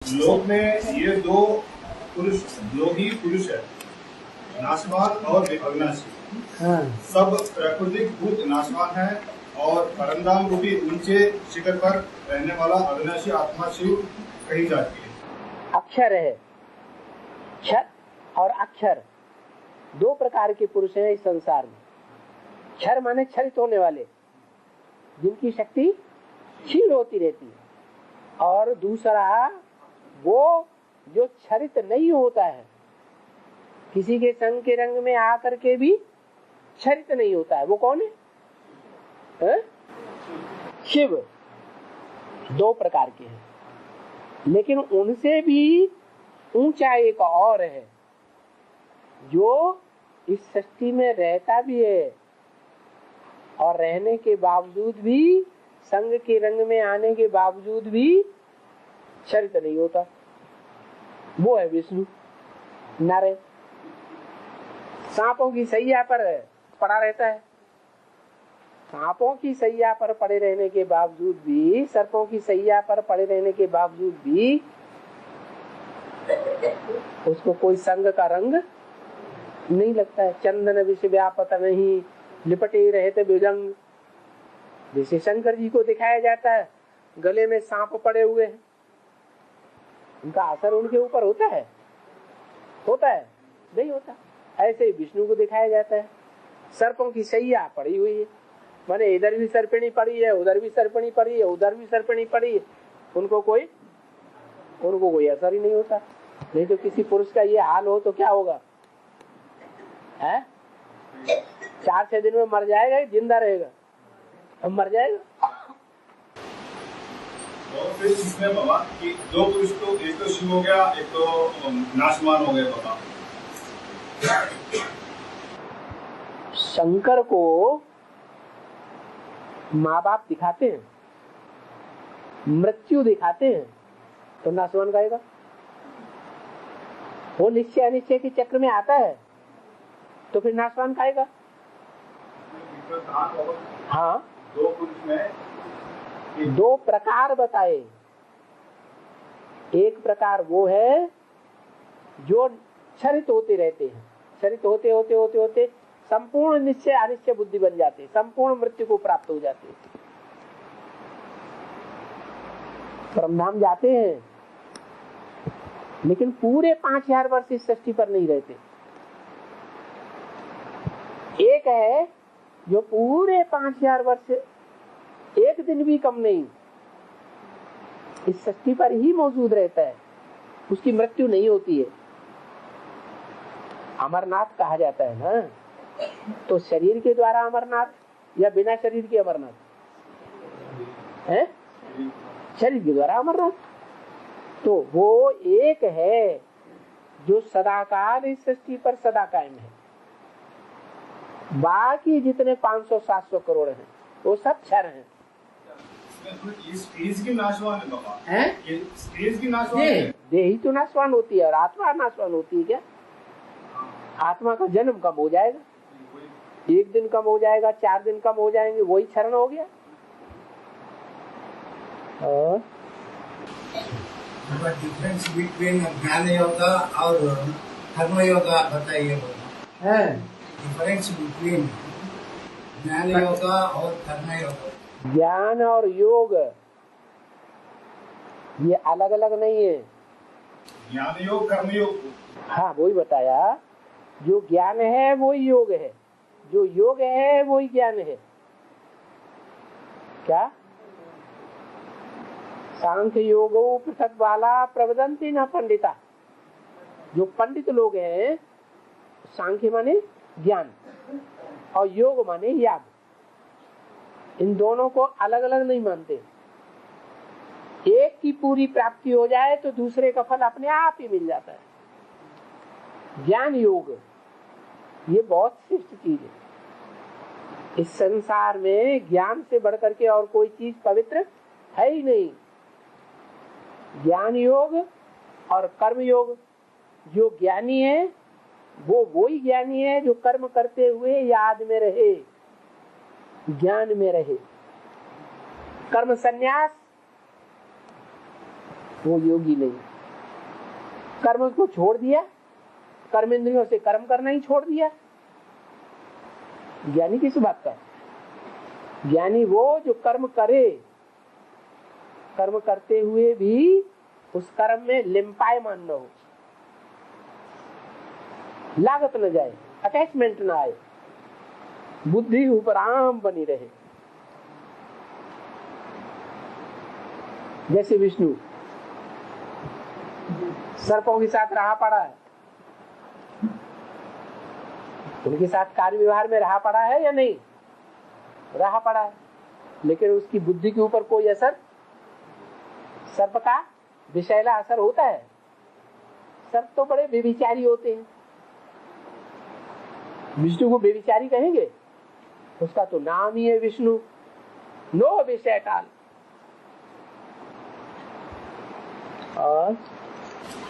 लोक में ये दो ही पुरुष है, नाशवान और अविनाशी। हाँ। सब प्राकृतिक भूत नाशवान है और परमधाम रूपी ऊंचे शिखर पर रहने वाला अविनाशी आत्मा शिव कही जाती है। अक्षर है, क्षर और अक्षर दो प्रकार के पुरुष हैं इस संसार में। क्षर माने क्षरित होने वाले, जिनकी शक्ति क्षीण होती रहती है, और दूसरा वो जो क्षरित नहीं होता है, किसी के संग के रंग में आकर के भी क्षरित नहीं होता है। वो कौन है? शिव। दो प्रकार के हैं, लेकिन उनसे भी ऊंचा एक और है जो इस सृष्टि में रहता भी है और रहने के बावजूद भी, संग के रंग में आने के बावजूद भी क्षरित नहीं होता। वो है विष्णु नारायण। सांपों की सैया पर पड़ा रहता है, सांपों की सैया पर पड़े रहने के बावजूद भी, सर्पों की सैया पर पड़े रहने के बावजूद भी उसको कोई संग का रंग नहीं लगता है। चंदन विष व्यापत नहीं लिपटे रहते भुजंग, जैसे शंकर जी को दिखाया जाता है गले में सांप पड़े हुए हैं, उनका असर उनके ऊपर होता है? नहीं होता। ऐसे ही विष्णु को दिखाया जाता है, सर्पों की सैया पड़ी हुई है, माने इधर भी सर्पिणी पड़ी है, उधर भी सर्पिणी पड़ी है, उधर भी सर्पिणी पड़ी है, उनको कोई असर ही नहीं होता। नहीं तो किसी पुरुष का ये हाल हो तो क्या होगा है? 4-6 दिन में मर जाएगा, जिंदा रहेगा? अब मर जाएगा। और फिर इसमें बाबा कि दो पुरुष, तो एक तो शिव हो गया, एक तो नाशवान हो गया बाबा। शंकर को माँ बाप दिखाते हैं, मृत्यु दिखाते हैं, तो नाशवान गाएगा। वो निश्चय अनिश्चय के चक्र में आता है तो फिर नाशवान गाएगा। हाँ, दो पुरुष में दो प्रकार बताए। एक प्रकार वो है जो क्षरित होते रहते हैं, क्षरित होते होते होते होते संपूर्ण निश्चय अनिश्चय बुद्धि बन जाते, संपूर्ण मृत्यु को प्राप्त हो जाते, परमधाम जाते हैं, लेकिन पूरे 5000 वर्ष इस सृष्टि पर नहीं रहते। एक है जो पूरे 5000 वर्ष एक दिन भी कम नहीं इस सृष्टि पर ही मौजूद रहता है, उसकी मृत्यु नहीं होती है। अमरनाथ कहा जाता है ना, तो शरीर के द्वारा अमरनाथ या बिना शरीर के अमरनाथ है? शरीर के द्वारा अमरनाथ। तो वो एक है जो सदाकाल इस सृष्टि पर सदा कायम है। बाकी जितने 500-700 करोड़ हैं वो सब क्षर हैं। स्टेज की नाशवान है बाबा, स्टेज की नाशवान है। देही तो नाशवान होती है और आत्मा नाशवान होती है क्या? आत्मा का जन्म कम हो जाएगा, 1 दिन कम हो जाएगा, 4 दिन कम हो जाएंगे, वही क्षरण हो गया। डिफरेंस बिटवीन ज्ञान योगा और कर्म योगा बताइए। डिफरेंस बिटवीन ज्ञान योगा और कर्म योगा। ज्ञान और योग ये अलग अलग नहीं है। ज्ञान योग, कर्म योग। हाँ, वही बताया, जो ज्ञान है वही योग है, जो योग है वही ज्ञान है। क्या? सांख्य योगो पृथक वाला प्रवदंती न पंडिता। जो पंडित लोग हैं, सांख्य माने ज्ञान और योग माने याग, इन दोनों को अलग अलग नहीं मानते। एक की पूरी प्राप्ति हो जाए तो दूसरे का फल अपने आप ही मिल जाता है। ज्ञान योग ये बहुत श्रेष्ठ चीज है। इस संसार में ज्ञान से बढ़कर के और कोई चीज पवित्र है ही नहीं। ज्ञान योग और कर्म योग, जो ज्ञानी है वो वही ज्ञानी है जो कर्म करते हुए याद में रहे, ज्ञान में रहे। कर्म संन्यास वो योगी नहीं। कर्म को छोड़ दिया, कर्म इंद्रियों से कर्म करना ही छोड़ दिया। ज्ञानी किस बात का? ज्ञानी वो जो कर्म करे, कर्म करते हुए भी उस कर्म में लिम्पायमान न हो, लागत न जाए, अटैचमेंट न आए, बुद्धि उपराम बनी रहे। जैसे विष्णु सर्पों के साथ रहा पड़ा है, उनके साथ कार्य व्यवहार में रहा पड़ा है या नहीं? रहा पड़ा है, लेकिन उसकी बुद्धि के ऊपर कोई असर, सर्प का विषैला असर होता है? सर्प तो बड़े बेविचारी होते हैं। विष्णु को बेविचारी कहेंगे? उसका तो नाम ही है विष्णु, नो विषय काल। और